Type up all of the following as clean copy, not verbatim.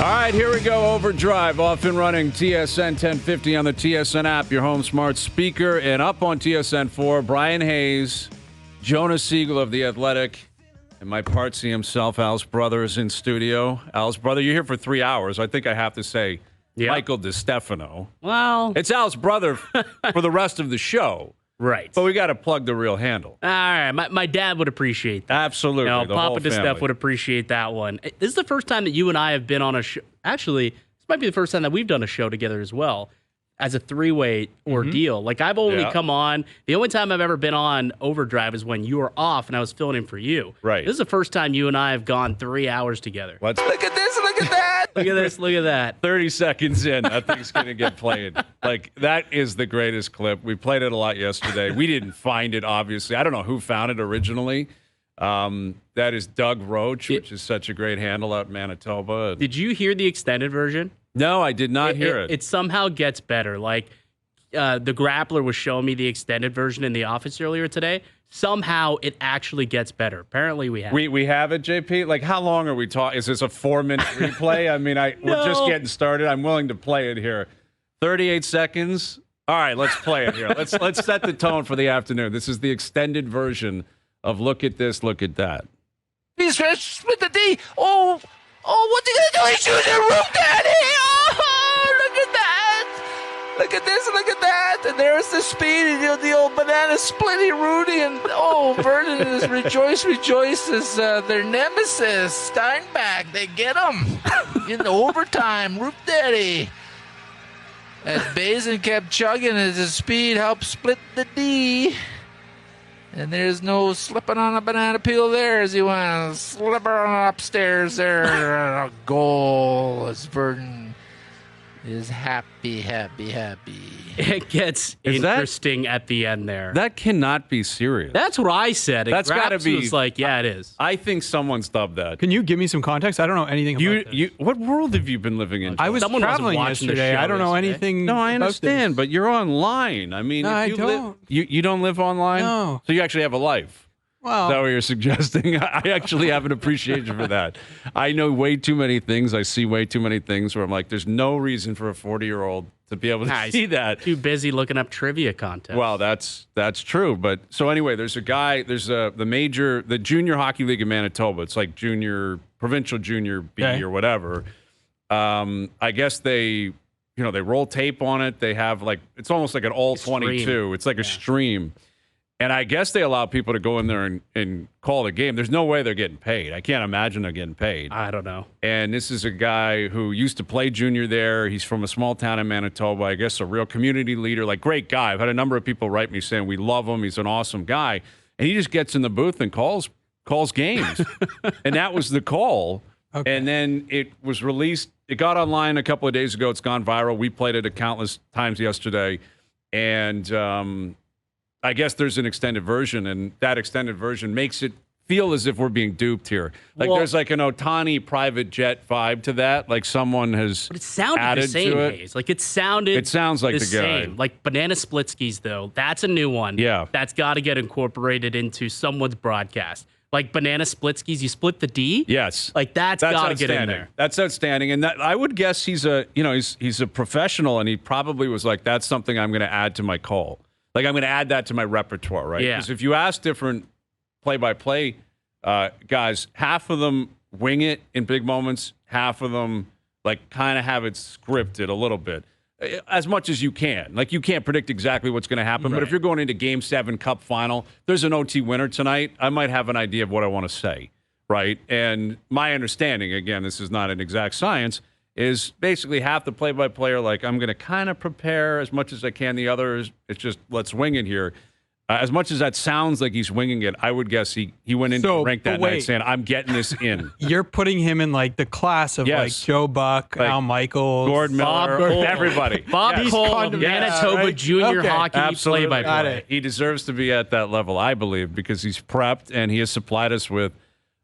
All right, here we go. OverDrive, off and running. TSN 1050 on the TSN app, your home smart speaker. And up on TSN 4, Bryan Hayes, Jonas Siegel of The Athletic, and my partsy himself, Al's brother, is in studio. Al's brother, you're here for 3 hours. I think I have to say Michael DiStefano. Well, it's Al's brother for the rest of the show. Right. But we got to plug the real handle. All right. My dad would appreciate that. Absolutely. You know, Papa DiStef would appreciate that one. This is the first time that you and I have been on a show. Actually, this might be the first time that we've done a show together as well as a three-way ordeal. Like, I've only come on. The only time I've ever been on OverDrive is when you were off and I was filling in for you. Right. This is the first time you and I have gone 3 hours together. Let's look at this. Look at that. Look at this. Look at that. 30 seconds in, that thing's going to get played. Like, that is the greatest clip. We played it a lot yesterday. We didn't find it, obviously. I don't know who found it originally. That is Doug Roach, which is such a great handle out in Manitoba. Did you hear the extended version? No, I did not hear it. It somehow gets better. Like, the grappler was showing me the extended version in the office earlier today. Somehow it actually gets better. Apparently we have it. We have it, JP? Like, how long are we talking? Is this a 4-minute replay? I mean, we're just getting started. I'm willing to play it here. 38 seconds. All right, let's play it here. Let's set the tone for the afternoon. This is the extended version of look at this, look at that. He's trying to split the D. Oh, what's he going to do? He's shooting the roof, Daddy. Oh, look at that. Look at this, look at that. And there's the speed and the old banana splitty Rudy. And, Vernon is rejoice as their nemesis, Steinbach. They get him in overtime. Roof Daddy. As Bazin kept chugging as his speed helped split the D. And there's no slipping on a banana peel there as he went slipping upstairs there. A goal as Verdon is happy. It gets interesting at the end there. That cannot be serious. That's what I said. That's got to be. Was like, yeah, it is. I think someone's dubbed that. Can you give me some context? I don't know anything about this. What world have you been living in? I was traveling yesterday. I don't know anything. No, I understand, but you're online. I mean, no, I don't. You don't live online? No. So you actually have a life. Well, is that what you're suggesting? I actually have an appreciation for that. I know way too many things. I see way too many things where I'm like, there's no reason for a 40-year-old to be able to see that. Too busy looking up trivia contests. Well, that's true. But so anyway, there's the Junior Hockey League in Manitoba. It's like provincial junior B or whatever. I guess they roll tape on it. They have it's almost like an all 22. It's like a stream. And I guess they allow people to go in there and call the game. There's no way they're getting paid. I can't imagine they're getting paid. I don't know. And this is a guy who used to play junior there. He's from a small town in Manitoba. I guess a real community leader, great guy. I've had a number of people write me saying we love him. He's an awesome guy. And he just gets in the booth and calls games. And that was the call. Okay. And then it was released. It got online a couple of days ago. It's gone viral. We played it countless times yesterday. And I guess there's an extended version, and that extended version makes it feel as if we're being duped here. There's an Ohtani private jet vibe to that. Like someone has But it sounded added the same, to it. Hayes. It sounds like the same. guy. Like Banana Splitskis, though. That's a new one. Yeah. That's got to get incorporated into someone's broadcast. Like Banana Splitskis, you split the D? Yes. That's got to get in there. That's outstanding. And I would guess he's a professional, and he probably was like, that's something I'm going to add to my call. I'm going to add that to my repertoire, right? Yeah. Because if you ask different play-by-play guys, half of them wing it in big moments, half of them kind of have it scripted a little bit, as much as you can. You can't predict exactly what's going to happen, but if you're going into Game 7 Cup final, there's an OT winner tonight, I might have an idea of what I want to say, right? And my understanding, again, this is not an exact science, is basically half the play-by-player, I'm going to kind of prepare as much as I can. The others, it's just, let's wing it here. As much as that sounds like he's winging it, I would guess he went into the rink that night saying, I'm getting this in. You're putting him in the class of Joe Buck, Al Michaels, Gord Miller, everybody. Bob Cole, Manitoba Junior Hockey play-by-play. He deserves to be at that level, I believe, because he's prepped and he has supplied us with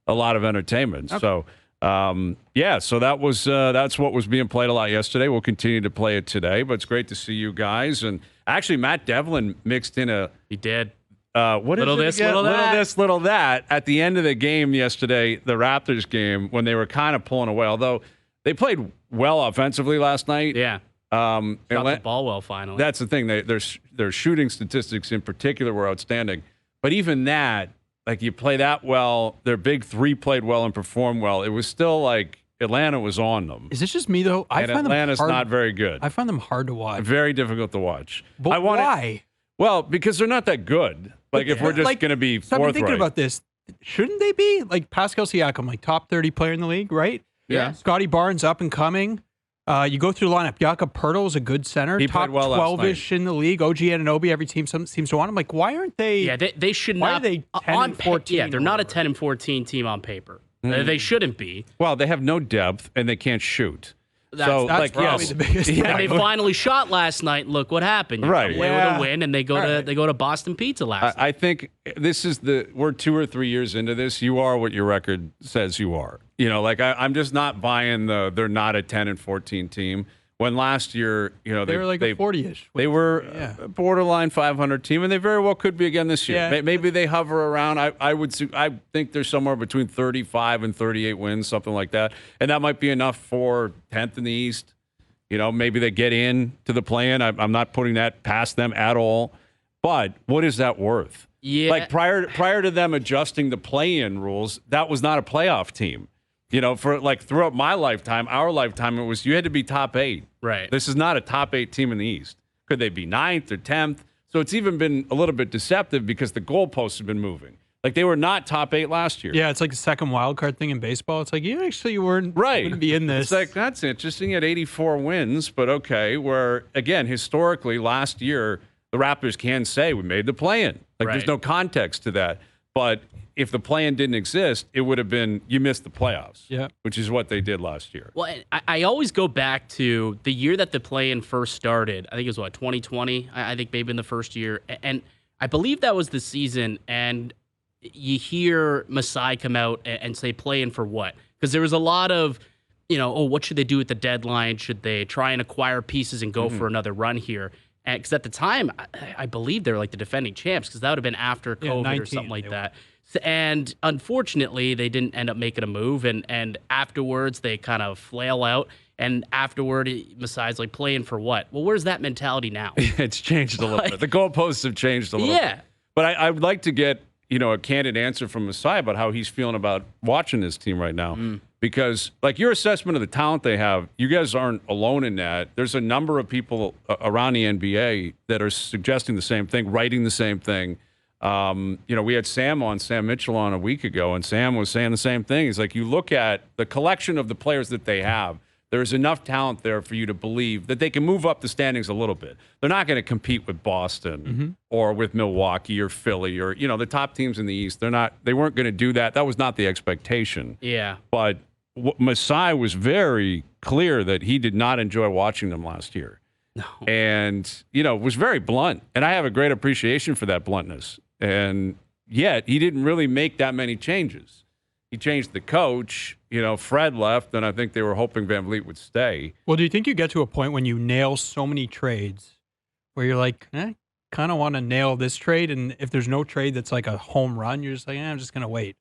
a lot of entertainment. Okay. So, so that's what was being played a lot yesterday. We'll continue to play it today, but it's great to see you guys. And actually, Matt Devlin mixed in He did. Little this, little that. At the end of the game yesterday, the Raptors game, when they were kind of pulling away, although They played well offensively last night. Yeah. Shot the ball well finally. That's the thing. Their shooting statistics in particular were outstanding. But even that, like you play that well, their big three played well and performed well. It was still like Atlanta was on them. Is this just me though? I find Atlanta's them hard, not very good. I find them hard to watch. Very difficult to watch. But why? Well, because they're not that good. Like if we're just going to be so I've been forthright. thinking about this. Shouldn't they be like Pascal Siakam, like top 30 player in the league, right? Yeah. Scotty Barnes up and coming. You go through the lineup. Jakob Poeltl is a good center. He top played well last 12-ish in the league. OG Anunoby, every team seems to want him. Like, why aren't they? Yeah, they should why not. Are they 10 and 14? Yeah, they're not a 10 and 14 team on paper. They shouldn't be. Well, they have no depth and they can't shoot. That's probably the biggest thing. And they finally shot last night. Look what happened. You Right. come away with a win, and they go to Boston Pizza last night. I think this is we're 2 or 3 years into this. You are what your record says you are. You know, like I'm just not buying they're not a 10 and 14 team. When last year, you know, they were like a 40-ish. They were a borderline 500 team, and they very well could be again this year. Yeah. Maybe they hover around. I think they're somewhere between 35 and 38 wins, something like that, and that might be enough for 10th in the East. You know, maybe they get in to the play-in. I'm not putting that past them at all. But what is that worth? Yeah. Like prior to them adjusting the play-in rules, that was not a playoff team. You know, for like throughout my lifetime, our lifetime, it was you had to be top 8. Right. This is not a top 8 team in the East. Could they be 9th or 10th? So it's even been a little bit deceptive because the goalposts have been moving. Like they were not top 8 last year. Yeah, it's like the second wild card thing in baseball. It's like you actually wouldn't be in this. It's like that's interesting at 84 wins, but okay. Where again, historically, last year the Raptors can say we made the play-in. Like there's no context to that. But if the play-in didn't exist, it would have been you missed the playoffs. Yeah, which is what they did last year. Well, I always go back to the year that the play-in first started. I think it was 2020. I think maybe in the first year, and I believe that was the season. And you hear Messai come out and say play-in for what? Because there was a lot of, what should they do at the deadline? Should they try and acquire pieces and go for another run here? Because at the time, I believe they were like the defending champs because that would have been after COVID or something like that. And unfortunately, they didn't end up making a move. And afterwards, they kind of flail out. And afterward, Messai's like, playing for what? Well, where's that mentality now? It's changed a little bit. The goalposts have changed a little bit. But I would like to get, a candid answer from Messai about how he's feeling about watching this team right now. Because, like, your assessment of the talent they have, you guys aren't alone in that. There's a number of people around the NBA that are suggesting the same thing, writing the same thing. We had Sam Mitchell on a week ago, and Sam was saying the same thing. He's like, you look at the collection of the players that they have, there's enough talent there for you to believe that they can move up the standings a little bit. They're not going to compete with Boston or with Milwaukee or Philly or, the top teams in the East. They weren't going to do that. That was not the expectation. Yeah. But Messai was very clear that he did not enjoy watching them last year. No. And, was very blunt. And I have a great appreciation for that bluntness. And yet he didn't really make that many changes. He changed the coach. Fred left, and I think they were hoping Van Vliet would stay. Well, do you think you get to a point when you nail so many trades where you're like, kind of want to nail this trade, and if there's no trade that's like a home run, you're just like, I'm just going to wait?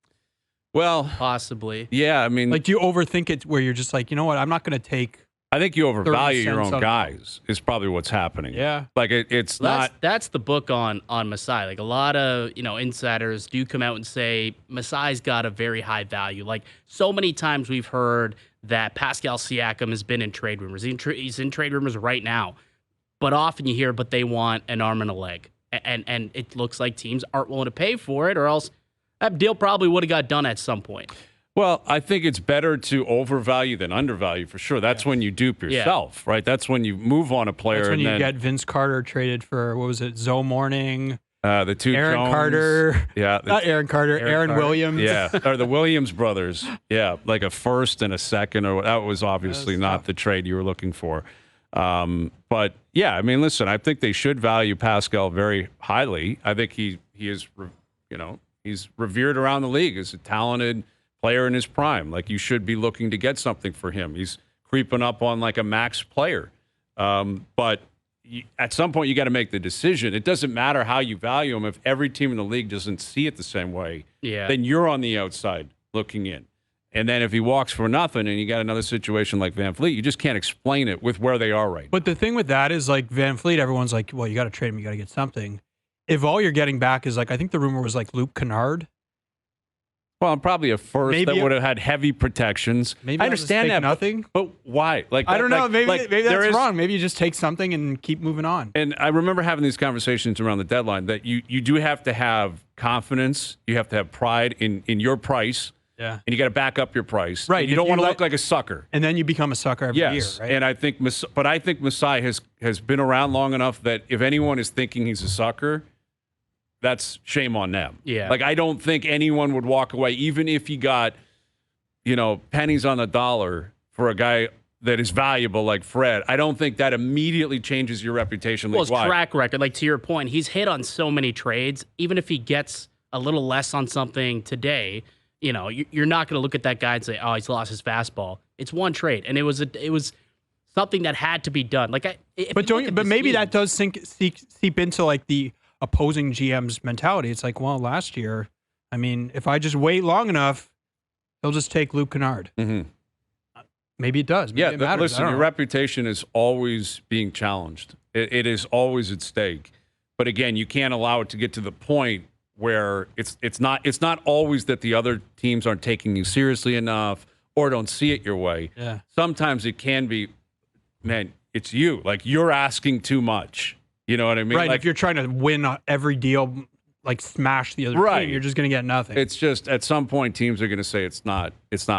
Well, possibly. Yeah, I mean, like, do you overthink it where you're just like, you know what, I'm not going to take. I think you overvalue your own guys is probably what's happening. Yeah. Like it's not. That's the book on Messai. Like a lot of, insiders do come out and say Messai's got a very high value. Like so many times we've heard that Pascal Siakam has been in trade rumors. He's in trade rumors right now. But often you hear, but they want an arm and a leg. And it looks like teams aren't willing to pay for it, or else that deal probably would have got done at some point. Well, I think it's better to overvalue than undervalue for sure. That's when you dupe yourself, right? That's when you move on a player. That's when you get Vince Carter traded for, what was it, Zoe Morning? The two Aaron Jones. Carter. Yeah. Not Aaron Carter, Aaron Williams. Yeah. Or the Williams brothers. Yeah. Like a first and a second. Or that was obviously not the trade you were looking for. But yeah, I mean, listen, I think they should value Pascal very highly. I think he is, he's revered around the league as a talented player in his prime. Like you should be looking to get something for him. He's creeping up on like a max player. But at some point you got to make the decision. It doesn't matter how you value him. If every team in the league doesn't see it the same way, then you're on the outside looking in. And then if he walks for nothing and you got another situation like Van Fleet, you just can't explain it with where they are right now. But the thing with that is, like, Van Fleet, everyone's like, well, you got to trade him. You got to get something. If all you're getting back is, like, I think the rumor was, like, Luke Kennard. Well, probably a first that would have had heavy protections. Maybe I understand that. Nothing. But why? Like, I don't know. Like, maybe that's wrong. Maybe you just take something and keep moving on. And I remember having these conversations around the deadline that you do have to have confidence. You have to have pride in your price. Yeah. And you got to back up your price. Right. And you don't want to look like a sucker. And then you become a sucker every year, right? And I think Messai has been around long enough that if anyone is thinking he's a sucker, that's shame on them. Yeah. Like, I don't think anyone would walk away, even if he got, pennies on the dollar for a guy that is valuable like Fred. I don't think that immediately changes your reputation. Well, his track record, like, to your point, he's hit on so many trades. Even if he gets a little less on something today, you're not going to look at that guy and say, "Oh, he's lost his fastball." It's one trade, and it was something that had to be done. Like, but maybe that does seep into, like, the opposing GM's mentality. It's like, well, last year, I mean, if I just wait long enough, he'll just take Luke Kennard. Mm-hmm. Maybe it does. Maybe it matters. Listen, your reputation is always being challenged. It is always at stake. But again, you can't allow it to get to the point where it's not always that the other teams aren't taking you seriously enough or don't see it your way. Yeah. Sometimes it can be, man, it's you. Like, you're asking too much. You know what I mean? Right. Like, if you're trying to win every deal, like, smash the other team, you're just going to get nothing. It's just, at some point, teams are going to say it's not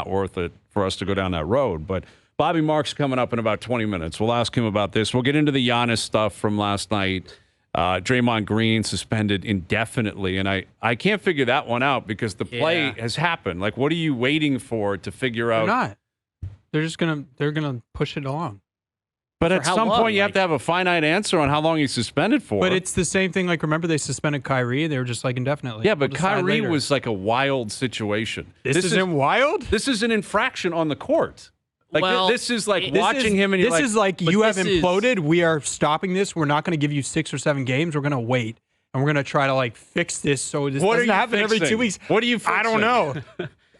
worth it for us to go down that road. But Bobby Marks coming up in about 20 minutes. We'll ask him about this. We'll get into the Giannis stuff from last night. Draymond Green suspended indefinitely, and I can't figure that one out because the play has happened. Like, what are you waiting for to figure out? They're not. They're gonna push it along. But at some point, you have to have a finite answer on how long he's suspended for. But it's the same thing. Like, remember they suspended Kyrie? They were just like indefinitely. Yeah, but Kyrie was like a wild situation. This isn't wild. This is an infraction on the court. Like, well, this is like watching him, and this is like you have imploded. We are stopping this. We're not going to give you 6 or 7 games. We're going to wait, and we're going to try to, like, fix this so this doesn't happen every 2 weeks. What are you fixing? I don't know.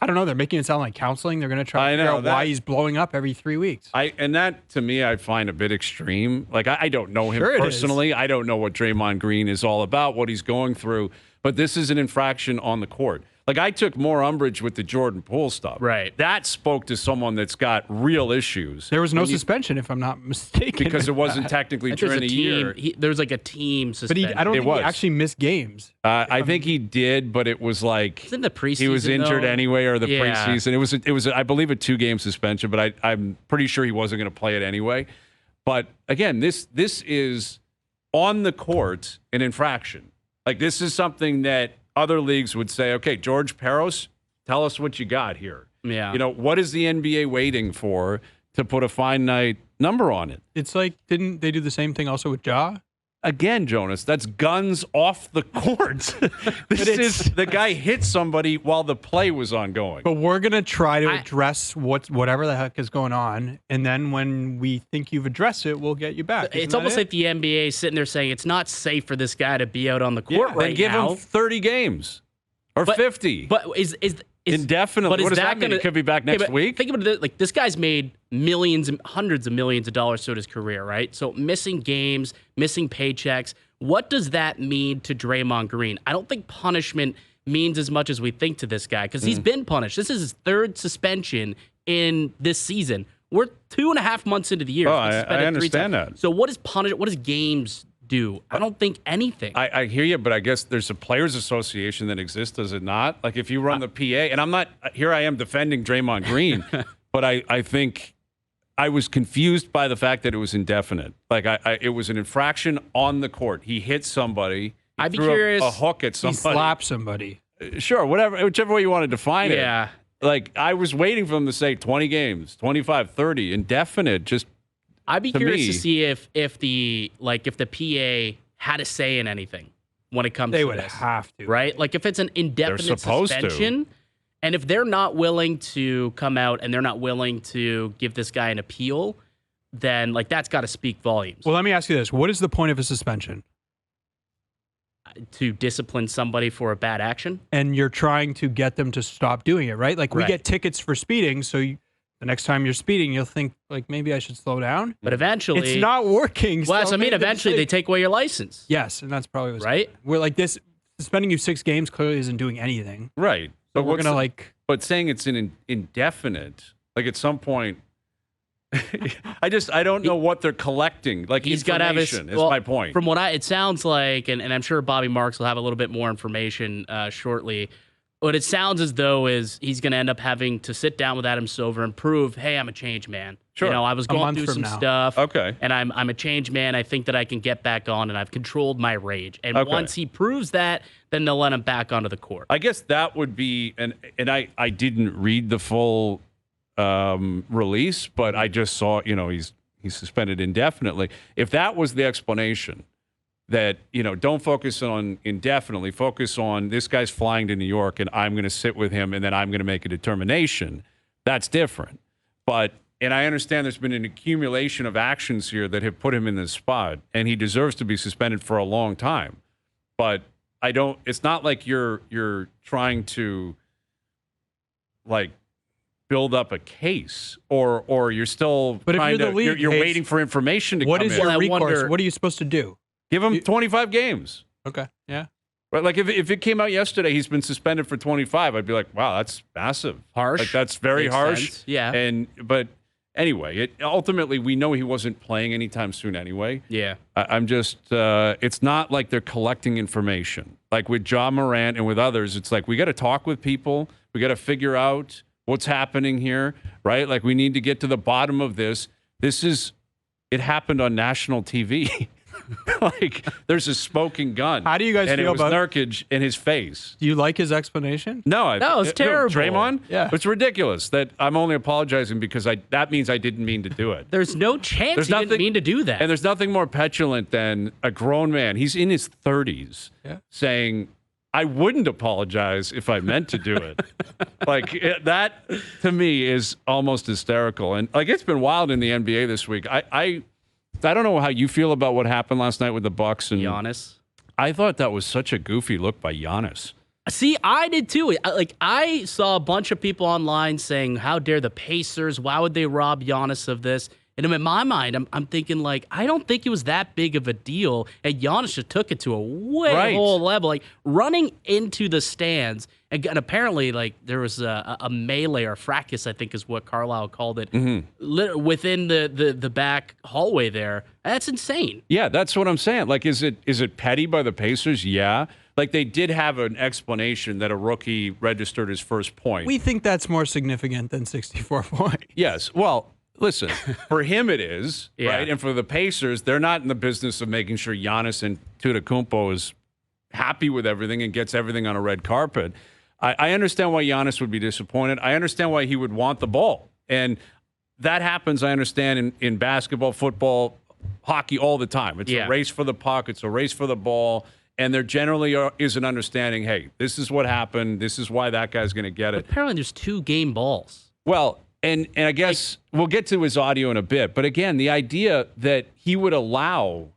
I don't know. They're making it sound like counseling. They're going to try to figure out why he's blowing up every 3 weeks. And that, to me, I find a bit extreme. Like, I don't know him personally. I don't know what Draymond Green is all about, what he's going through. But this is an infraction on the court. Like, I took more umbrage with the Jordan Poole stuff. Right. That spoke to someone that's got real issues. There was no suspension, if I'm not mistaken. Because it wasn't technically during the year. There was like a team suspension. But I don't think he actually missed games. I think he did, but it was like it's in the preseason. He was injured anyway, or the preseason. It was I believe a 2-game suspension, but I'm pretty sure he wasn't going to play it anyway. But again, this is on the court an infraction. Like, this is something that other leagues would say, okay, George Peros, tell us what you got here. Yeah. What is the NBA waiting for to put a finite number on it? It's like, didn't they do the same thing also with Ja? Again, Jonas, that's guns off the court. This is the guy hit somebody while the play was ongoing. But we're going to try to address whatever the heck is going on. And then when we think you've addressed it, we'll get you back. It's almost like the NBA is sitting there saying it's not safe for this guy to be out on the court right now. Then give him 30 games or 50. But is indefinitely. What does that mean? He could be back next week? Think about it. Like, this guy's made millions and hundreds of millions of dollars throughout his career, right? So missing games, missing paychecks. What does that mean to Draymond Green? I don't think punishment means as much as we think to this guy because he's been punished. This is his 3rd suspension in this season. We're 2.5 months into the year. Oh, I understand that. So what does games do? I don't think anything. I hear you, but I guess there's a players association that exists, does it not? Like, if you run the PA, and I am defending Draymond Green, but I think I was confused by the fact that it was indefinite. Like, it was an infraction on the court. He hit somebody. I'd be curious. A hook at somebody. He slapped somebody. Sure, whichever way you want to define it. Yeah. Like, I was waiting for them to say 20 games, 25, 30, indefinite, just I'd be curious to see if the PA had a say in anything when it comes to this. They would have to. Right? Like, if it's an indefinite suspension, and if they're not willing to come out and they're not willing to give this guy an appeal, then, like, that's got to speak volumes. Well, let me ask you this. What is the point of a suspension? to discipline somebody for a bad action. And you're trying to get them to stop doing it, right? Like we Right. get tickets for speeding, so the next time you're speeding, you'll think like maybe I should slow down. But eventually, It's not working. Well, so so I mean, made the eventually they mistake. take away your license. Yes, and that's probably what's Right? happening. We're like this suspending you 6 games clearly isn't doing anything. Right. But we're what's gonna the- But saying it's an indefinite, like at some point, I don't know what they're collecting. Like He's got to have his. information is well, my point. From what it sounds like, and I'm sure Bobby Marks will have a little bit more information shortly. What it sounds as though is he's going to end up having to sit down with Adam Silver and prove, hey, I'm a changed man. Sure. You know, I was going month through from some now. stuff. Okay. And I'm a changed man. I think that I can get back on, and I've controlled my rage. And Okay. once he proves that, then they'll let him back onto the court. I guess that would be, and I didn't read the full release, but I just saw, he's suspended indefinitely. If that was the explanation, that, don't focus on indefinitely, focus on this guy's flying to New York and I'm going to sit with him and then I'm going to make a determination, that's different. And I understand there's been an accumulation of actions here that have put him in this spot, and he deserves to be suspended for a long time. But it's not like you're trying to like build up a case or you're still But if trying you're the league, you're Hayes, waiting for information to What come is in. your I recourse? wonder- What are you supposed to do? Give him 25 games. Okay. Yeah. Right, like if it came out yesterday, he's been suspended for 25. I'd be like, wow, that's massive, Harsh. Like that's very Makes harsh. sense. Yeah. But anyway, ultimately we know he wasn't playing anytime soon anyway. Yeah. I'm just, it's not like they're collecting information. Like with John Morant and with others, it's like we got to talk with people. We got to figure out what's happening here, right? Like we need to get to the bottom of this. It happened on national TV. Like there's a smoking gun. How do you guys and feel it was about- Nurkic in his face. Do you like his explanation? No, No, it's terrible. Draymond? Yeah. It's ridiculous that I'm only apologizing because that means I didn't mean to do it. There's no chance There's he didn't nothing- mean to do that. And there's nothing more petulant than a grown man. He's in his 30s saying, I wouldn't apologize if I meant to do it. That to me is almost hysterical. And like it's been wild in the NBA this week. I don't know how you feel about what happened last night with the Bucks and Giannis. I thought that was such a goofy look by Giannis. See, I did too. I saw a bunch of people online saying, "How dare the Pacers? Why would they rob Giannis of this?" And in my mind, I'm thinking like, I don't think it was that big of a deal. And Giannis just took it to a way whole level, like running into the stands. And apparently, like there was a melee or fracas, I think is what Carlisle called it, within the back hallway there. That's insane. Yeah, that's what I'm saying. Like, is it petty by the Pacers? Yeah. Like they did have an explanation that a rookie registered his first point. We think that's more significant than 64 points. Yes. Well, listen, for him it is, Yeah. right? And for the Pacers, they're not in the business of making sure Giannis and Antetokounmpo is happy with everything and gets everything on a red carpet. I understand why Giannis would be disappointed. I understand why he would want the ball. And that happens, I understand, in basketball, football, hockey all the time. It's a race for the puck. It's a race for the ball. And there generally is an understanding, hey, this is what happened. This is why that guy's going to get it. Apparently, there's 2 game balls. Well, and I guess we'll get to his audio in a bit. But again, the idea that he would allow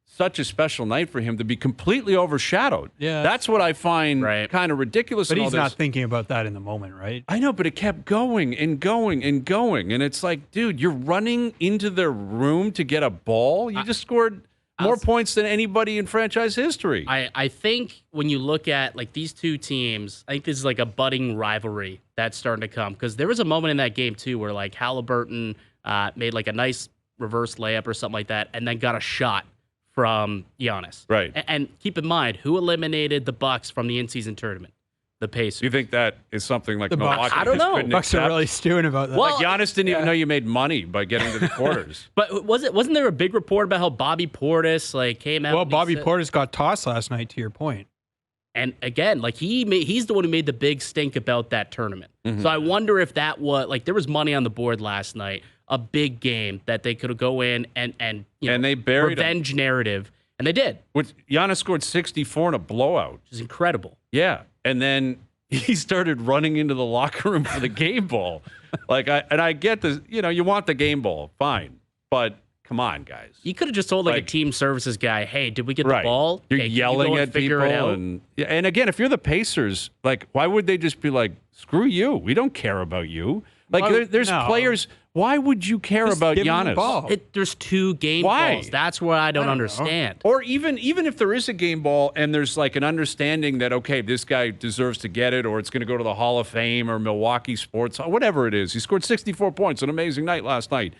such a special night for him to be completely overshadowed. Yeah. That's what I find kind of ridiculous. But in all he's this. not thinking about that in the moment, right? I know, but it kept going and going and going. And it's like, dude, you're running into their room to get a ball. You just scored more points than anybody in franchise history. I think when you look at like these two teams, I think this is like a budding rivalry that's starting to come, because there was a moment in that game too where like Halliburton made like a nice reverse layup or something like that, and then got a shot from Giannis. Right. And keep in mind, who eliminated the Bucks from the in-season tournament? The Pacers. Do you think that is something like The Bucks. Milwaukee I don't just know. couldn't Bucks are accept? really stewing about that. Well, Like Giannis didn't even know you made money by getting to the quarters. But wasn't there a big report about how Bobby Portis like came out? well, and he Bobby said- Portis got tossed last night, to your point. And again, like he's the one who made the big stink about that tournament. So I wonder if that was like there was money on the board last night, a big game that they could go in and you know, And they buried him. revenge narrative, and they did, Which Giannis scored 64 in a blowout. which is incredible. Yeah. And then he started running into the locker room for the game ball. I get this, you want the game ball, fine. But come on, guys. You could have just told like a Like- team services guy, "Hey, did we get Right. the ball?" You're Hey, can you yelling go and at figure people, it out? and again, if you're the Pacers, like, why would they just be like, "Screw you, we don't care about you"? Like, Well, there's no. players. Why would you care Just about give him the Giannis? ball. There's 2 game Why? balls. That's what I don't know. understand. Or even if there is a game ball and there's like an understanding that, okay, this guy deserves to get it, or it's going to go to the Hall of Fame or Milwaukee Sports, whatever it is. He scored 64 points, an amazing night last night.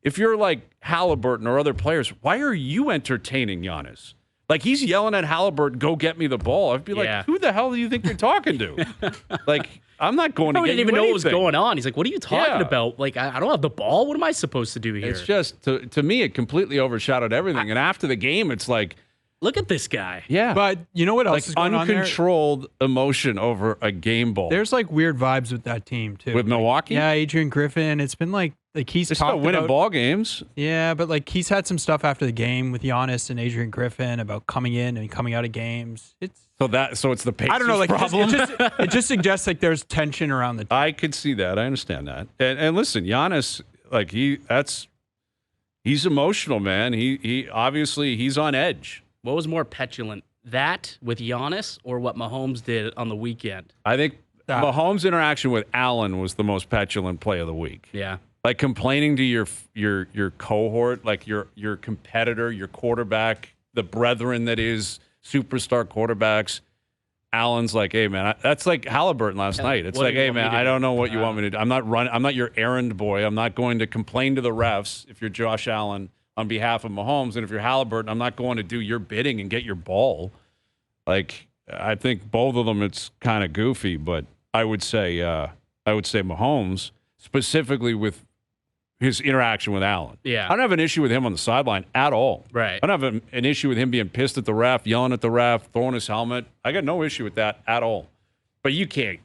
If you're like Halliburton or other players, why are you entertaining Giannis? Like, he's yelling at Halliburton, "Go get me the ball." I'd be like, Yeah. who the hell do you think you're talking to? Like, I'm not going to I get didn't you even know what was anything. going on. He's like, "What are you talking Yeah. about? Like, I don't have the ball. What am I supposed to do here?" It's just, to me, it completely overshadowed everything. And after the game, it's like, Look at this guy. yeah. But you know what else like is going on there? uncontrolled emotion over a game ball. There's like weird vibes with that team too. With Milwaukee? Yeah, Adrian Griffin. It's been like he's They're talked still winning about, ball games. Yeah, but like he's had some stuff after the game with Giannis and Adrian Griffin about coming in and coming out of games. So it's the Pacers I don't know, like problem. it just suggests like there's tension around the team. I could see that. I understand that. And listen, Giannis, like he's emotional, man. He obviously he's on edge. What was more petulant, that with Giannis or what Mahomes did on the weekend? I think That- Mahomes' interaction with Allen was the most petulant play of the week. Yeah. Like complaining to your cohort, like your competitor, your quarterback, the brethren that is superstar quarterbacks. Allen's like, "Hey man, that's like Halliburton last night. It's what like, do you hey want me man, to I do?" don't know what you want me to do. I'm not your errand boy. I'm not going to complain to the refs if you're Josh Allen on behalf of Mahomes, and if you're Halliburton, I'm not going to do your bidding and get your ball." Like, I think both of them, it's kind of goofy, but I would say Mahomes, specifically with his interaction with Allen. Yeah. I don't have an issue with him on the sideline at all. Right. I don't have an issue with him being pissed at the ref, yelling at the ref, throwing his helmet. I got no issue with that at all. But you can't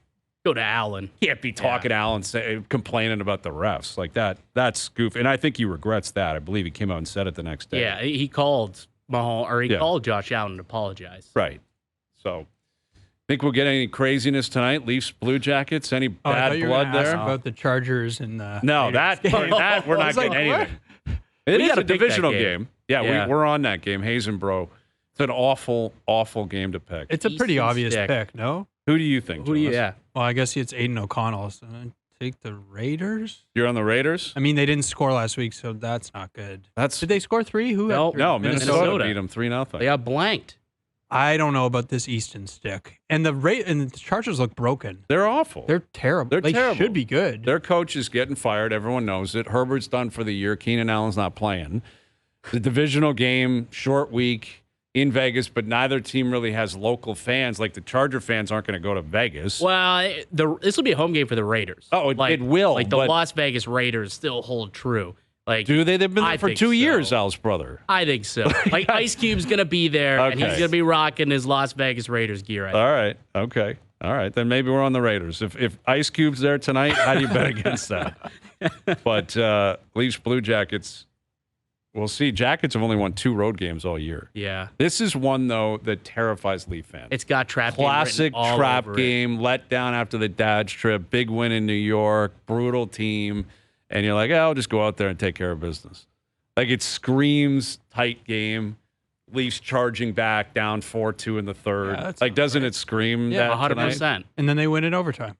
Go to Allen. be talking to Allen, complaining about the refs like that. That's goofy. And I think he regrets that. I believe he came out and said it the next day. Yeah, he called Mahomes, or he Yeah. called Josh Allen and apologized. Right. So, think we'll get any craziness tonight? Leafs, Blue Jackets? Any I bad thought you were blood gonna ask there? about the Chargers and the No, Raiders that game. we're I not was like, getting what? anything. It We is gotta a pick that divisional game. game. Yeah, Yeah. we're on that game. Hazenbro. It's an awful, awful game to pick. It's a pretty Easton obvious Stick. pick, no? Who do you think? Who do you? Jonas? Yeah. Well, I guess it's Aiden O'Connell. So I'd take the Raiders. You're on the Raiders? I mean, they didn't score last week, so that's not good. That's Did they score 3? Who? had No. 3? no, Minnesota Minnesota. beat them 3-0. They got blanked. I don't know about this Easton Stick. And the Chargers look broken. They're awful. They're terrible. They're they terrible. should be good. Their coach is getting fired. Everyone knows it. Herbert's done for the year. Keenan Allen's not playing. The divisional game, short week in Vegas, but neither team really has local fans. Like the Charger fans aren't going to go to Vegas. Well, this will be a home game for the Raiders. Oh, it will, Like the but- Las Vegas Raiders still hold true. Like, Do they? They've been there I for think 2 so. years, Al's brother. I think so. Like Ice Cube's gonna be there, and he's Okay. gonna be rocking his Las Vegas Raiders gear. I think. All right. Okay. All right. Then maybe we're on the Raiders. If Ice Cube's there tonight, how do you bet against that? But Leafs, Blue Jackets, we'll see. Jackets have only won 2 road games all year. Yeah, This is one, though, that terrifies Leaf fans. it's got trap game written Classic all trap over it. game, let down after the Dodge trip, big win in New York, brutal team. And you're like, I'll just go out there and take care of business. Like it screams tight game. Leafs charging back down 4-2 in the third. Yeah, that like, sounds doesn't right. it scream Yeah, that 100%. tonight? And then they win in overtime.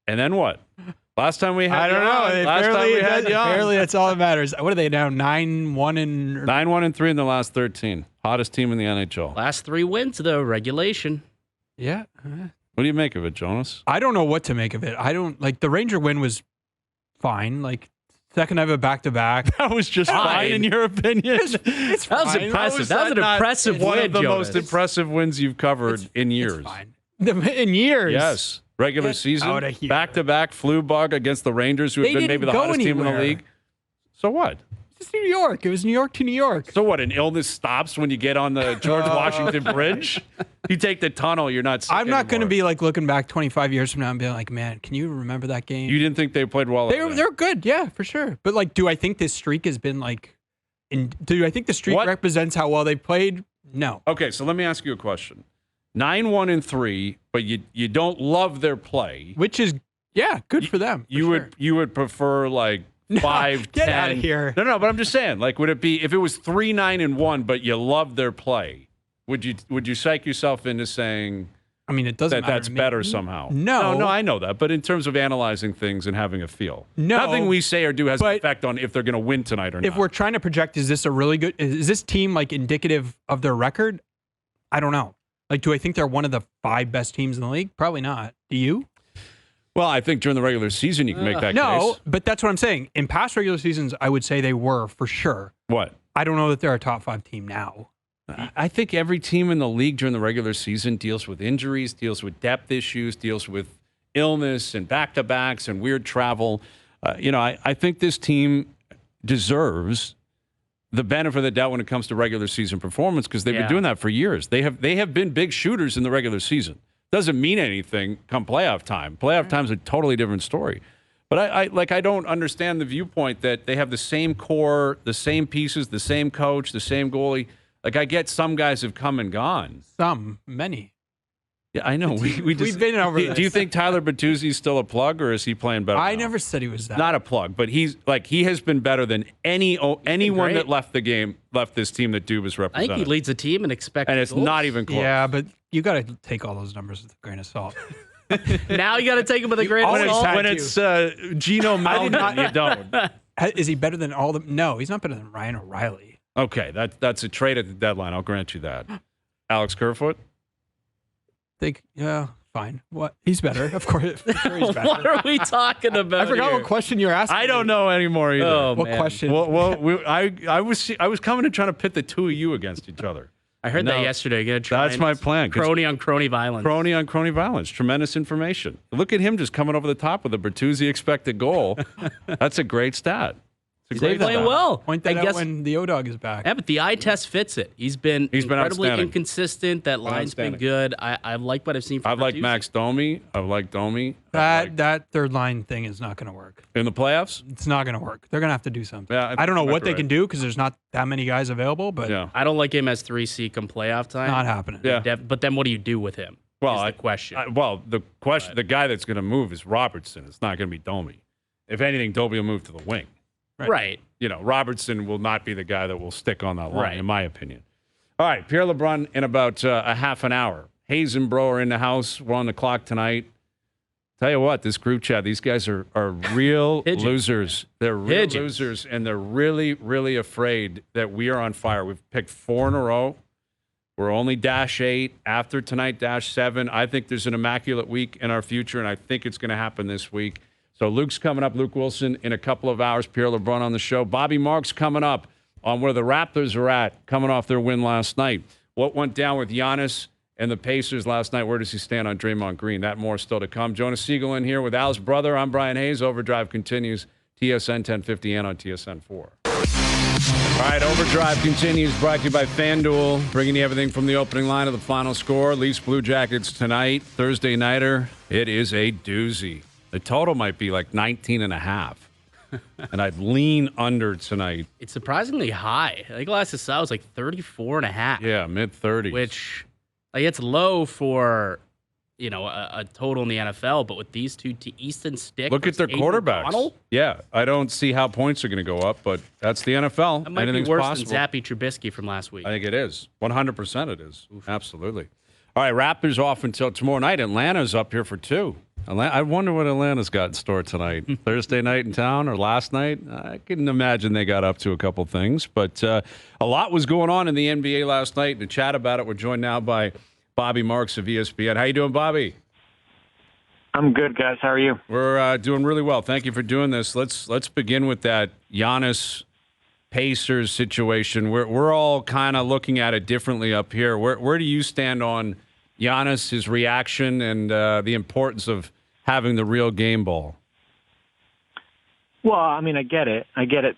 And then what? Last time we had I don't you know. on, They last time barely, we had you on. barely that's all that matters. What are they now? 9-1 and 9-1-3 in the last 13. Hottest team in the NHL. Last 3 wins, though, regulation. yeah. What do you make of it, Jonas? I don't know what to make of it. I don't like the Ranger win was fine. Like second I have a back to back. That was just fine, in your opinion. It's That was fine. impressive. That was an not impressive one win, of the Jonas. most impressive wins you've covered in years. It's fine. In years. Yes. Regular Get season, outta here. back-to-back flu bug against the Rangers, who have They been didn't maybe the go hottest team in the anywhere. league. So what? It's New York. It was New York to New York. So what? An illness stops when you get on the George Washington Bridge? You take the tunnel, you're not sick I'm not going to anymore. be like looking back 25 years from now and being like, man, can you remember that game? You didn't think they played well? They're good, yeah, for sure. But like, do I think this streak has been like? Do I think the streak What? represents how well they played? No. Okay, so let me ask you a question. 9-1-3, but you don't love their play. Which is good for them. for You sure. would prefer like 5, get 10. out of here. No, but I'm just saying, like, would it be if it was 3-9-1, but you loved their play? Would you psych yourself into saying? I mean, it doesn't that matter that's to me. better somehow. No, I know that. But in terms of analyzing things and having a feel, No, nothing we say or do has an but effect on if they're going to win tonight or not. if we're trying to project, is this team like indicative of their record? I don't know. Like, do I think they're one of the 5 best teams in the league? Probably not. Do you? Well, I think during the regular season you can make that No, case. but that's what I'm saying. In past regular seasons, I would say they were for sure. What? I don't know that they're a top 5 team now. I think every team in the league during the regular season deals with injuries, deals with depth issues, deals with illness and back-to-backs and weird travel. I think this team deserves the benefit of the doubt when it comes to regular season performance because they've been doing that for years. They have been big shooters in the regular season. Doesn't mean anything come playoff time. Playoff time is a totally different story. But I don't understand the viewpoint that they have the same core, the same pieces, the same coach, the same goalie. Like, I get some guys have come and gone. Many. Yeah, I know. We've been over this. Do you think Tyler Bertuzzi's still a plug, or is he playing better I now? never said he was that. Not a plug, but he has been better than anyone that left this team that Dubas I think represented. he leads the team and expected and it's goals. not even close. Yeah, but you got to take all those numbers with a grain of salt. Now you got to take him with a grain of always salt. had When to. it's Gino Malkin, you don't. Is he better than all of them? No, he's not better than Ryan O'Reilly. Okay, that's a trade at the deadline. I'll grant you that. Alex Kerfoot? Yeah, fine. What? He's better. Of course. For sure he's better. What are we talking about? I forgot here? what question you're asking. I don't know anymore either. Oh, What man. question? I was coming and trying to pit the two of you against each other. I heard that yesterday. You're gonna try That's my plan. 'Cause Crony on crony violence. Crony on crony violence. Tremendous information. Look at him just coming over the top with a Bertuzzi expected goal. That's a great stat. It's a He's great playing stat. well. Point that I out guess- when the O-Dog is back. Yeah, but the eye test fits it. He's been incredibly outstanding. inconsistent. That line's been outstanding. good. I like what I've seen from I've liked Bertuzzi. Max Domi. I've liked Domi. That third line thing is not going to work. In the playoffs? It's not going to work. They're going to have to do something. Yeah, I don't know you might what be they can right. do because there's not that many guys available, but Yeah. I don't like him as 3C come playoff time. not happening. Yeah. But then what do you do with him? Well, is the question. The guy that's going to move is Robertson. It's not going to be Domi. If anything, Domi will move to the wing. right. Robertson will not be the guy that will stick on that line, Right. in my opinion. All right, Pierre LeBrun in about a half an hour. Hayes and Bro are in the house. We're on the clock tonight. Tell you what, this group chat, these guys are real Pigeon. losers. They're real Pigeons. losers, and they're really, really afraid that we are on fire. We've picked 4 in a row. We're only -8. After tonight, -7. I think there's an immaculate week in our future, and I think it's going to happen this week. So Luke's coming up, Luke Wilson, in a couple of hours. Pierre LeBrun on the show. Bobby Marks coming up on where the Raptors are at, coming off their win last night. What went down with Giannis and the Pacers last night? Where does he stand on Draymond Green? That more still to come. Jonas Siegel in here with Al's brother. I'm Bryan Hayes. OverDrive continues. TSN 1050 and on TSN 4. All right, OverDrive continues, brought to you by FanDuel, bringing you everything from the opening line to the final score. Leafs Blue Jackets tonight, Thursday nighter. It is a doozy. The total might be like 19.5. And I'd lean under tonight. It's surprisingly high. I think last I saw was like 34.5. Yeah, mid-30s. Which, it's low for, a total in the NFL. But with these two, Easton Stick. Look at their versus Aiden quarterbacks. O'Connell, Yeah, I don't see how points are going to go up, but that's the NFL. that might Anything's be worse possible. than Zappy Trubisky from last week. I think it is. 100% it is. Absolutely. All right, Raptors off until tomorrow night. Atlanta's up here for 2. I wonder what Atlanta's got in store tonight. Thursday night in town or last night? I can imagine they got up to a couple things. But a lot was going on in the NBA last night. To chat about it, we're joined now by Bobby Marks of ESPN. How you doing, Bobby? I'm good, guys. How are you? We're doing really well. Thank you for doing this. Let's begin with that Giannis Pacers situation. We're all kind of looking at it differently up here. Where do you stand on Giannis, his reaction, and the importance of having the real game ball? Well, I mean, I get it.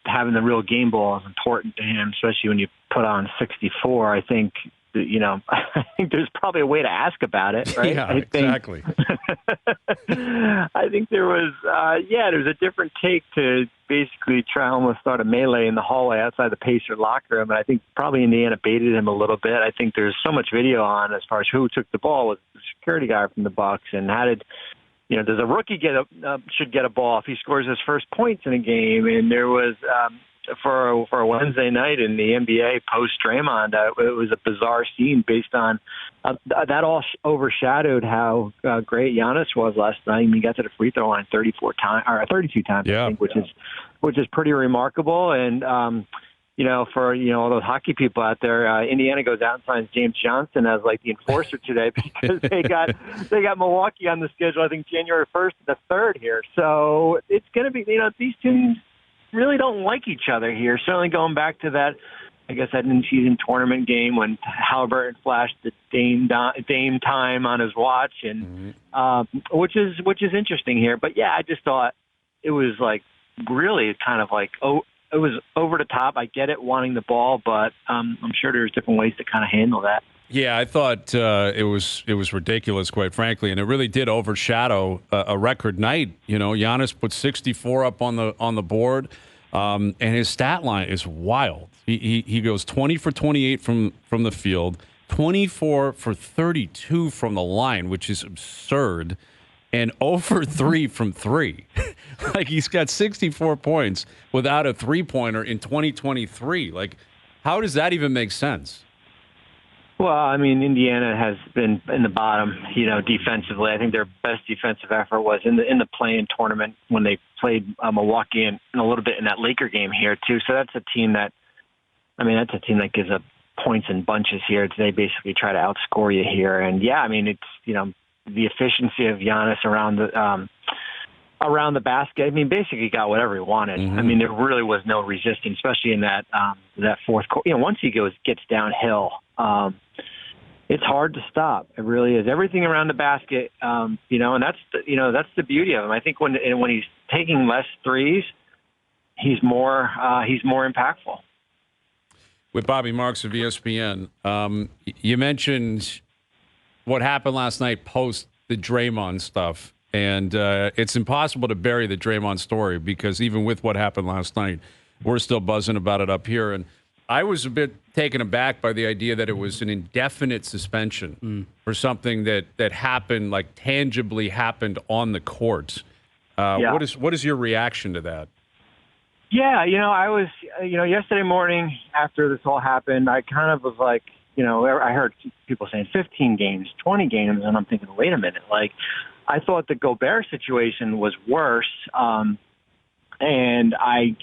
Having the real game ball is important to him, especially when you put on 64. I think, I think there's probably a way to ask about it, right? Yeah, exactly. I think there was, there's a different take to basically try to almost start a melee in the hallway outside the Pacer locker room. And I think probably Indiana baited him a little bit. I think there's so much video on as far as who took the ball with the security guy from the Bucks and how did does a rookie should get a ball if he scores his first points in a game? And there was for a Wednesday night in the NBA post Draymond, it was a bizarre scene based on that all overshadowed how great Giannis was last night. I mean, he got to the free throw line 32 times, I think, which is pretty remarkable. And for all those hockey people out there, Indiana goes out and signs James Johnson as like the enforcer today because they got Milwaukee on the schedule. I think January 1st to the 3rd here. So it's going to be these teams really don't like each other here. Certainly going back to that, I guess, that in-season tournament game when Halliburton flashed the Dame time on his watch, and which is interesting here. But yeah, I just thought it was like really kind of like it was over the top. I get it, wanting the ball, but I'm sure there's different ways to kind of handle that. Yeah, I thought it was ridiculous, quite frankly, and it really did overshadow a record night. Giannis put 64 up on the board, and his stat line is wild. He goes 20 for 28 from the field, 24 for 32 from the line, which is absurd, and 0 for 3 from 3. Like, he's got 64 points without a three-pointer in 2023. Like, how does that even make sense? Well, I mean, Indiana has been in the bottom, defensively. I think their best defensive effort was in the play-in tournament when they played Milwaukee and a little bit in that Laker game here too. So that's a team that gives up points in bunches here. They basically try to outscore you here. And yeah, I mean, it's the efficiency of Giannis around the basket. I mean, basically got whatever he wanted. Mm-hmm. I mean, there really was no resistance, especially in that fourth quarter. Once he gets downhill, it's hard to stop. It really is. Everything around the basket, and that's the beauty of him. I think when he's taking less threes, he's more impactful. With Bobby Marks of ESPN, you mentioned what happened last night post the Draymond stuff. And it's impossible to bury the Draymond story because even with what happened last night, we're still buzzing about it up here. And I was a bit taken aback by the idea that it was an indefinite suspension for something that happened, like tangibly happened on the court. What is your reaction to that? Yeah, I was, yesterday morning after this all happened, I kind of was like, I heard people saying 15 games, 20 games, and I'm thinking, wait a minute, like, I thought the Gobert situation was worse, and I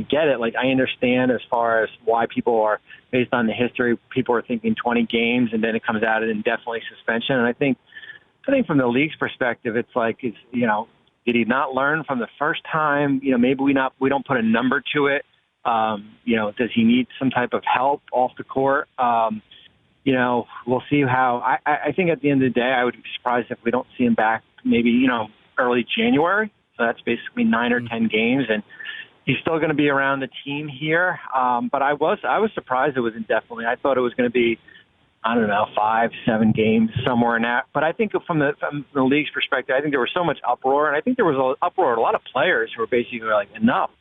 get it. Like, I understand as far as why people are, based on the history, people are thinking 20 games, and then it comes out at indefinitely suspension. And I think from the league's perspective, it's like, did he not learn from the first time? Maybe we don't put a number to it. Does he need some type of help off the court? We'll see how. I think at the end of the day, I would be surprised if we don't see him back maybe, early January. So that's basically 9 or 10 games, and he's still going to be around the team here. But I was surprised it was indefinitely. I thought it was going to be, 5-7 games, somewhere in that. But I think from the league's perspective, I think there was so much uproar, and I think there was an uproar. A lot of players who were basically like, enough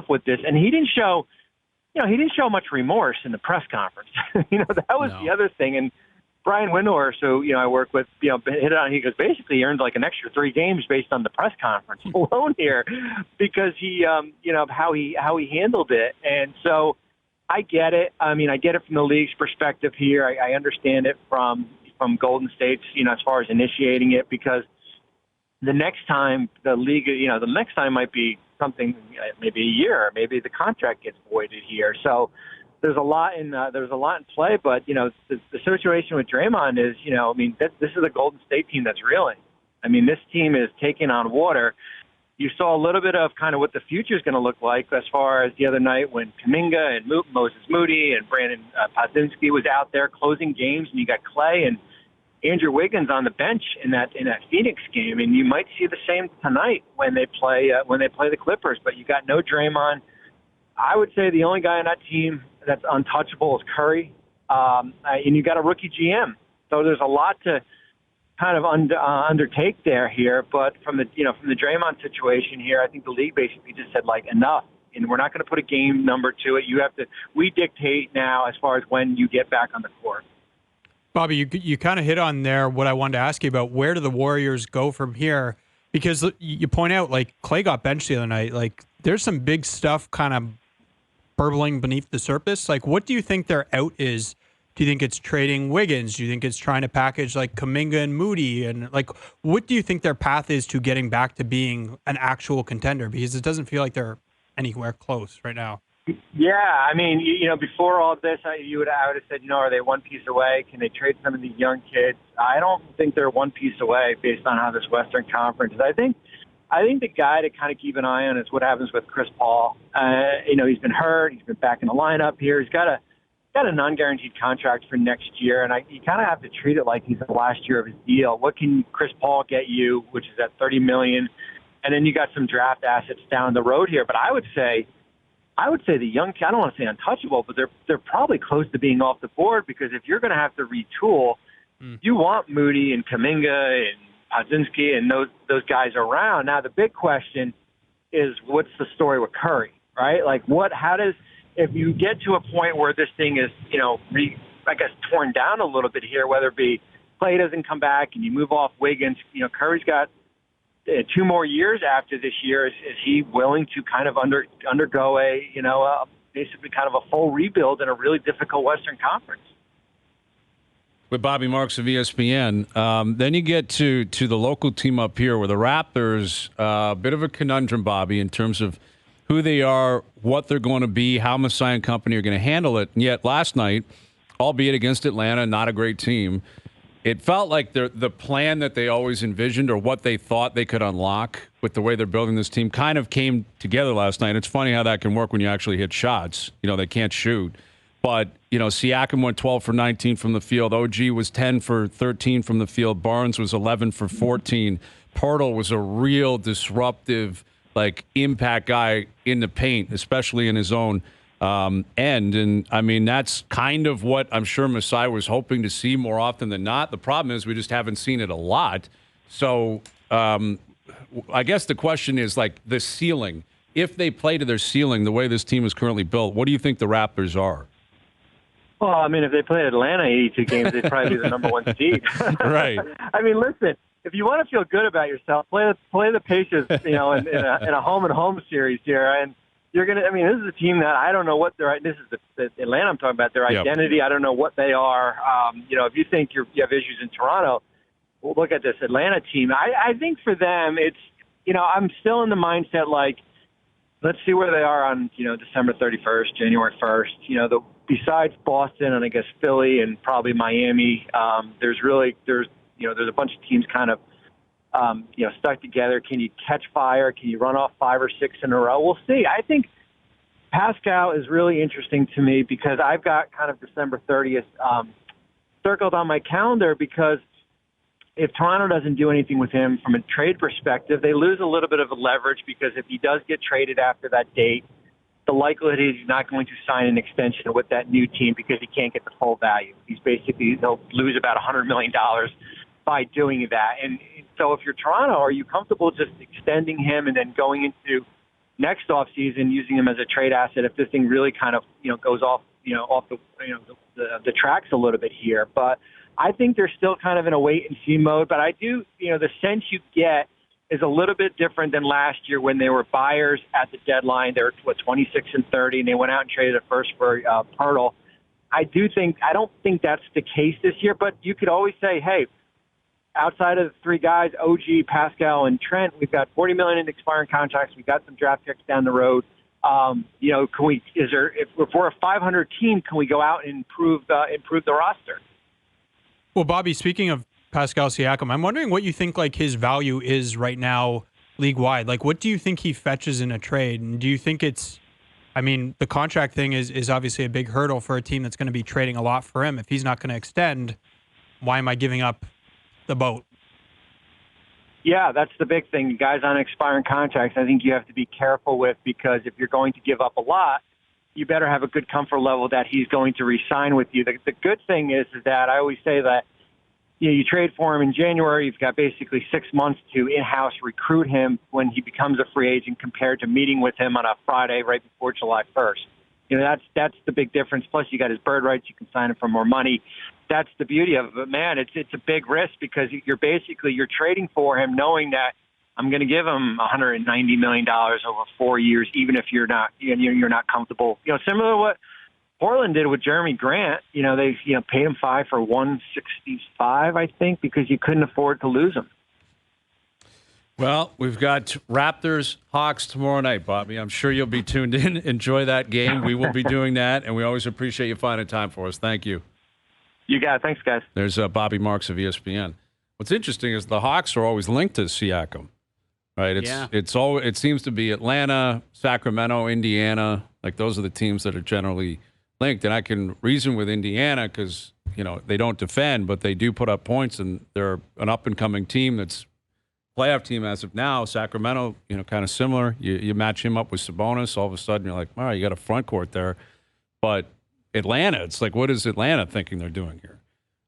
with this. And he didn't show much remorse in the press conference. That was the other thing. And Brian Windhorst, who I work with, hit it on. He goes, basically he earned like an extra 3 games based on the press conference alone here, because he, of how he handled it. And so I get it. I mean, I get it from the league's perspective here. I understand it from Golden State's, as far as initiating it, because the next time the league, the next time might be something, maybe a year, maybe the contract gets voided here. So there's a lot in play. But the situation with Draymond is, this is a Golden State team that's reeling. I mean, this team is taking on water. You saw a little bit of kind of what the future is going to look like as far as the other night when Kuminga and Moses Moody and Brandon Podzinski was out there closing games, and you got Clay and Andrew Wiggins on the bench in that Phoenix game, and you might see the same tonight when they play the Clippers. But you got no Draymond. I would say the only guy on that team that's untouchable is Curry, and you got a rookie GM. So there's a lot to kind of undertake here. But from the Draymond situation here, I think the league basically just said, like, enough, and we're not going to put a game number to it. We dictate now as far as when you get back on the court. Bobby, you kind of hit on there what I wanted to ask you about. Where do the Warriors go from here? Because you point out, like, Clay got benched the other night. Like, there's some big stuff kind of burbling beneath the surface. Like, what do you think their out is? Do you think it's trading Wiggins? Do you think it's trying to package like Kuminga and Moody? And like, what do you think their path is to getting back to being an actual contender? Because it doesn't feel like they're anywhere close right now. Yeah, I mean, before all this, I would have said, are they one piece away? Can they trade some of these young kids? I don't think they're one piece away based on how this Western Conference is. I think the guy to kind of keep an eye on is what happens with Chris Paul. He's been hurt. He's been back in the lineup here. He's got a non-guaranteed contract for next year, and you kind of have to treat it like he's the last year of his deal. What can Chris Paul get you, which is at $30 million, and then you got some draft assets down the road here. But I would say the young, I don't want to say untouchable, but they're probably close to being off the board, because if you're going to have to retool, you want Moody and Kuminga and Podzinski and those guys around. Now the big question is, what's the story with Curry, right? Like, if you get to a point where this thing is, torn down a little bit here, whether it be Clay doesn't come back and you move off Wiggins, Curry's got 2 more years after this year. Is he willing to kind of undergo basically kind of a full rebuild in a really difficult Western Conference? With Bobby Marks of ESPN. Then you get to the local team up here where the Raptors, a bit of a conundrum, Bobby, in terms of who they are, what they're going to be, how Messai and company are going to handle it. And yet last night, albeit against Atlanta, not a great team, it felt like the plan that they always envisioned, or what they thought they could unlock with the way they're building this team, kind of came together last night. It's funny how that can work when you actually hit shots. They can't shoot. But, Siakam went 12 for 19 from the field. OG was 10 for 13 from the field. Barnes was 11 for 14. Pirtle was a real disruptive, impact guy in the paint, especially in his own end. And, I mean, that's kind of what I'm sure Messai was hoping to see more often than not. The problem is we just haven't seen it a lot. So I guess the question is, the ceiling. If they play to their ceiling the way this team is currently built, what do you think the Raptors are? Well, I mean, if they play Atlanta 82 games, they'd probably be the number 1 seed. Right. I mean, listen, if you want to feel good about yourself, play the Pacers, in a home series here, and you're gonna. I mean, this is a team that I don't know what they're. This is the Atlanta I'm talking about. Their identity, yep. I don't know what they are. If you think you have issues in Toronto, well, look at this Atlanta team. I think for them, it's I'm still in the mindset let's see where they are on December 31st, January 1st. Besides Boston and I guess Philly and probably Miami, there's a bunch of teams kind of stuck together. Can you catch fire? Can you run off 5 or 6 in a row? We'll see. I think Pascal is really interesting to me because I've got kind of December 30th circled on my calendar, because if Toronto doesn't do anything with him from a trade perspective, they lose a little bit of a leverage, because if he does get traded after that date, the likelihood is he's not going to sign an extension with that new team because he can't get the full value. They'll lose about $100 million by doing that. And so if you're Toronto, are you comfortable just extending him and then going into next offseason using him as a trade asset if this thing really kind of goes off the tracks a little bit here? But I think they're still kind of in a wait and see mode. But I do, the sense you get is a little bit different than last year when they were buyers at the deadline. They were 26-30, and they went out and traded a first for Pirtle. I don't think that's the case this year. But you could always say, hey, outside of the 3 guys, OG, Pascal, and Trent, we've got $40 million in expiring contracts. We've got some draft picks down the road. If we're a 500 team, can we go out and improve the roster? Well, Bobby, speaking of Pascal Siakam, I'm wondering what you think his value is right now league-wide. What do you think he fetches in a trade? And do you think the contract thing is obviously a big hurdle for a team that's going to be trading a lot for him. If he's not going to extend, why am I giving up the boat? Yeah, that's the big thing. Guys on expiring contracts, I think you have to be careful with, because if you're going to give up a lot, you better have a good comfort level that he's going to re-sign with you. The good thing is that I always say that you trade for him in January, you've got basically 6 months to in-house recruit him when he becomes a free agent, compared to meeting with him on a Friday right before July 1st. That's the big difference. Plus, you got his bird rights. You can sign him for more money. that's the beauty of it. But man, it's a big risk because you're trading for him, knowing that I'm going to give him $190 million over 4 years, even if you're not comfortable. Similar to what Portland did with Jeremy Grant. They paid him $5 for $165, I think, because you couldn't afford to lose him. Well, we've got Raptors, Hawks tomorrow night, Bobby. I'm sure you'll be tuned in. Enjoy that game. We will be doing that, and we always appreciate you finding time for us. Thank you. You got it. Thanks, guys. There's Bobby Marks of ESPN. What's interesting is the Hawks are always linked to Siakam, right? It seems to be Atlanta, Sacramento, Indiana. Like those are the teams that are generally linked, and I can reason with Indiana because they don't defend, but they do put up points, and they're an up and coming team that's playoff team as of now. Sacramento, kind of similar. You match him up with Sabonis, all of a sudden you're like, all right, you got a front court there. But Atlanta, it's like, what is Atlanta thinking they're doing here?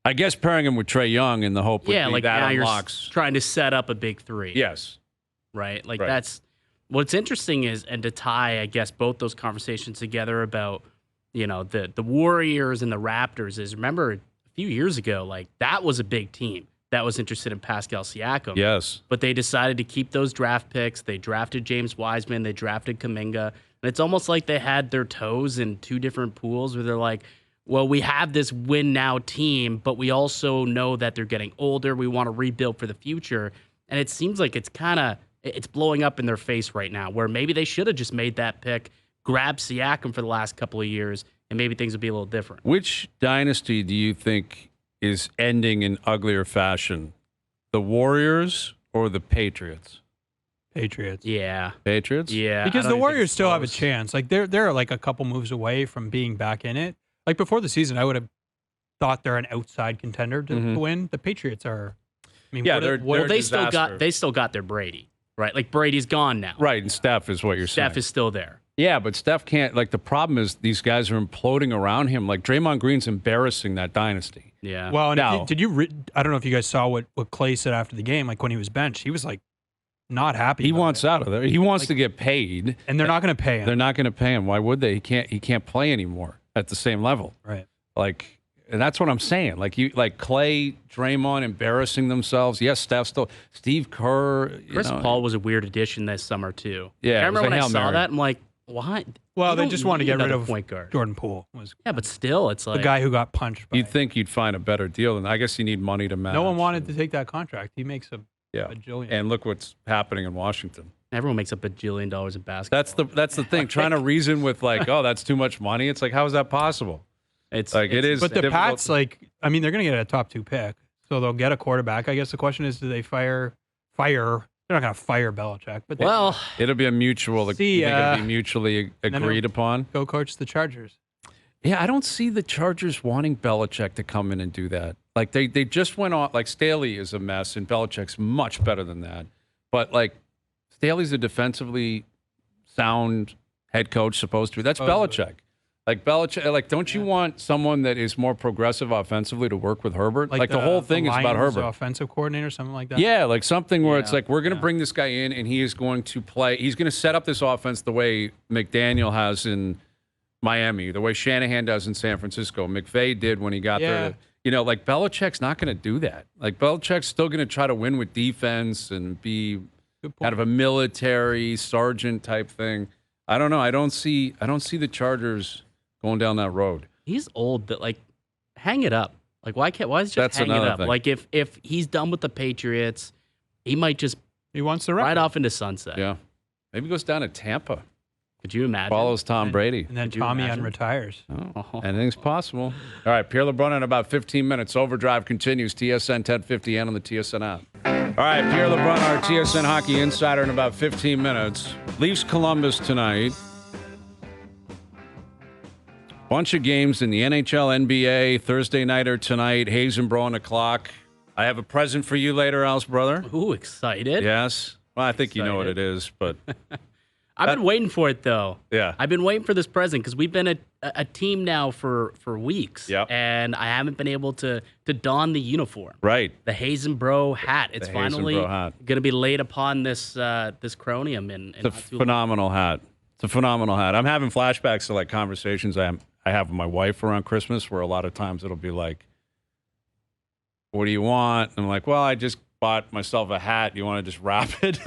I guess pairing him with Trae Young in the hope would be that now unlocks. You're trying to set up a big three. Yes. Right? That's what's interesting is, and to tie, I guess, both those conversations together about, the Warriors and the Raptors is, remember a few years ago, that was a big team that was interested in Pascal Siakam. Yes. But they decided to keep those draft picks. They drafted James Wiseman. They drafted Kuminga. And it's almost like they had their toes in two different pools where they're like, well, we have this win-now team, but we also know that they're getting older. We want to rebuild for the future. And it seems like it's blowing up in their face right now, where maybe they should have just made that pick, grabbed Siakam for the last couple of years, and maybe things would be a little different. Which dynasty do you think is ending in uglier fashion, the Warriors or the Patriots? Patriots. Yeah. Patriots? Yeah. Because the Warriors still have a chance. They're like a couple moves away from being back in it. Like before the season, I would have thought they're an outside contender to win. The Patriots are. They still got their Brady, right? Like Brady's gone now. Right, and Steph is what you're saying. Steph is still there. Yeah, but Steph can't. The problem is these guys are imploding around him. Like Draymond Green's embarrassing that dynasty. Yeah. Well, and I don't know if you guys saw what Clay said after the game. Like when he was benched, he was like not happy. He wants out of there. He wants to get paid, and they're not going to pay him. They're not going to pay him. Why would they? He can't play anymore at the same level. Right. And that's what I'm saying. Clay, Draymond embarrassing themselves. Yes, Steve Kerr. Chris Paul was a weird addition this summer too. Yeah, I remember when I saw that, I'm like, why? Well, they just wanted to get rid of point guard. Jordan Poole. Yeah, but still, it's like the guy who got punched. You'd think you'd find a better deal, and I guess you need money to match. No one wanted to take that contract. He makes a bajillion. And look what's happening in Washington. Everyone makes up $1 billion in basketball. That's the thing. Trying to reason with that's too much money. It's like, how is that possible? It is. But the Pats, they're going to get a top 2 pick, so they'll get a quarterback. I guess the question is, do they fire? They're not going to fire Belichick, but it'll be a mutual. It'll be mutually agreed upon. Go coach the Chargers. Yeah, I don't see the Chargers wanting Belichick to come in and do that. They just went on. Staley is a mess, and Belichick's much better than that. But Staley's a defensively sound head coach, supposed to be. That's Belichick. Belichick, don't you want someone that is more progressive offensively to work with Herbert? The whole thing is about Herbert. Offensive coordinator, something like that? Yeah, something where it's we're going to bring this guy in and he is going to play. He's going to set up this offense the way McDaniel has in Miami, the way Shanahan does in San Francisco, McVay did when he got there. Belichick's not going to do that. Belichick's still going to try to win with defense and be kind of a military sergeant type thing. I don't know. I don't see the Chargers going down that road. He's old, but hang it up. Why is he just hang it up? Thing. If he's done with the Patriots, he might just wants to ride off into sunset. Yeah, maybe goes down to Tampa. Could you imagine? Follows Tom Brady, and then Tommy unretires. Anything's possible. All right, Pierre LeBrun in about 15 minutes. Overdrive continues. TSN 1050 and on the TSN app. All right, Pierre LeBrun, our TSN Hockey Insider, in about 15 minutes. Leafs Columbus tonight. Bunch of games in the NHL, NBA, Thursday nighter tonight, Hayes and Bro on the clock. I have a present for you later, Al's brother. Ooh, excited. Yes. Well, I think you know what it is, but... I've been waiting for it, though. Yeah. I've been waiting for this present because we've been a team now for weeks. Yep. And I haven't been able to don the uniform. Right. The Hayes and Bro hat. It's finally going to be laid upon this cronium. It's a phenomenal hat. It's a phenomenal hat. I'm having flashbacks to conversations I have with my wife around Christmas where a lot of times it'll be what do you want? And I'm like, well, I just bought myself a hat. You want to just wrap it?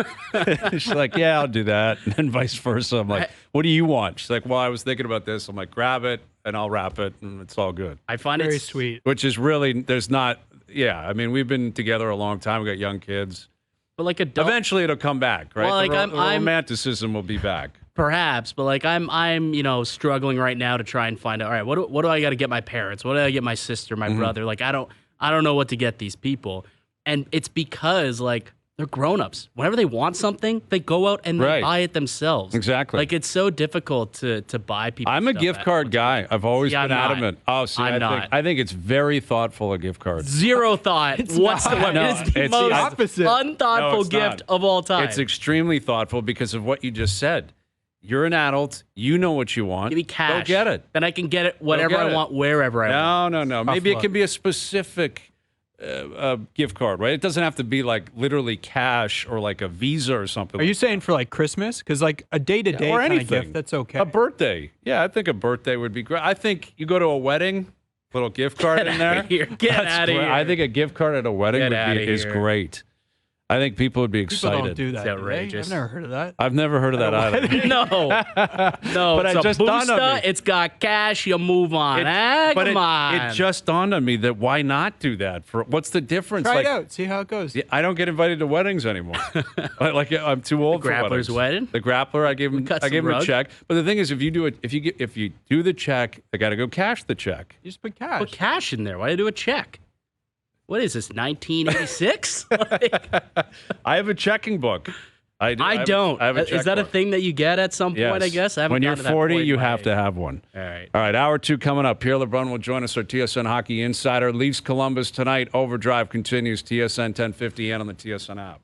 She's like, yeah, I'll do that. And then vice versa. I'm like, what do you want? She's like, well, I was thinking about this. I'm like, grab it and I'll wrap it and it's all good. I find Very it sweet. Which is really, there's not, I mean, we've been together a long time. We got young kids. But like Eventually it'll come back, right? Well, like the romanticism will be back. Perhaps, but like I'm struggling right now to try and find out. All right, what do I got to get my parents? What do I get my sister, my brother? Like I don't know what to get these people, and it's because like they're grown-ups. Whenever they want something, they go out and they buy it themselves. Exactly. Like it's so difficult to buy people. I'm a gift card guy. I've always been I'm not. adamant. Oh, see, I'm I think it's very thoughtful, a gift card. Zero thought whatsoever. No, It is the it's most the opposite. unthoughtful it's gift not. of all time. It's extremely thoughtful because of what you just said. You're an adult. You know what you want. Give me cash. Go get it. Then I can get it whatever get I it. want, wherever I want. No. Maybe it can be a specific gift card, right? It doesn't have to be like literally cash or like a Visa or something. Are you saying for like Christmas? Because like a day-to-day or kind of anything? gift, that's okay. A birthday. Yeah, I think a birthday would be great. I think you go to a wedding, little gift card in there. Get That's out of great. here. I think a gift card at a wedding is great. I think people would be People excited. don't do that. It's do they? outrageous. I've never heard of that. I've never heard of that either. No, But it's it a just dawned on booster. me. It's got cash. You move on. But Come on. it just dawned on me that why not do that? What's the difference? Try like, it out. See how it goes. I don't get invited to weddings anymore. I'm too old The for Grappler's weddings. wedding? The Grappler, I gave him cut a some rug. check. But the thing is, if you do the check, they got to go cash the check. You just put cash. Put cash in there. Why do you do a check? What is this, 1986? I have a checking book. I don't. I have a Is that a checkbook. thing that you get at some point, I guess? I haven't When you're gotten to that 40, point you in my- have to have one. All right. All right, hour 2 coming up. Pierre LeBrun will join us, our TSN Hockey Insider. Leaves Columbus tonight. OverDrive continues, TSN 1050 and on the TSN app.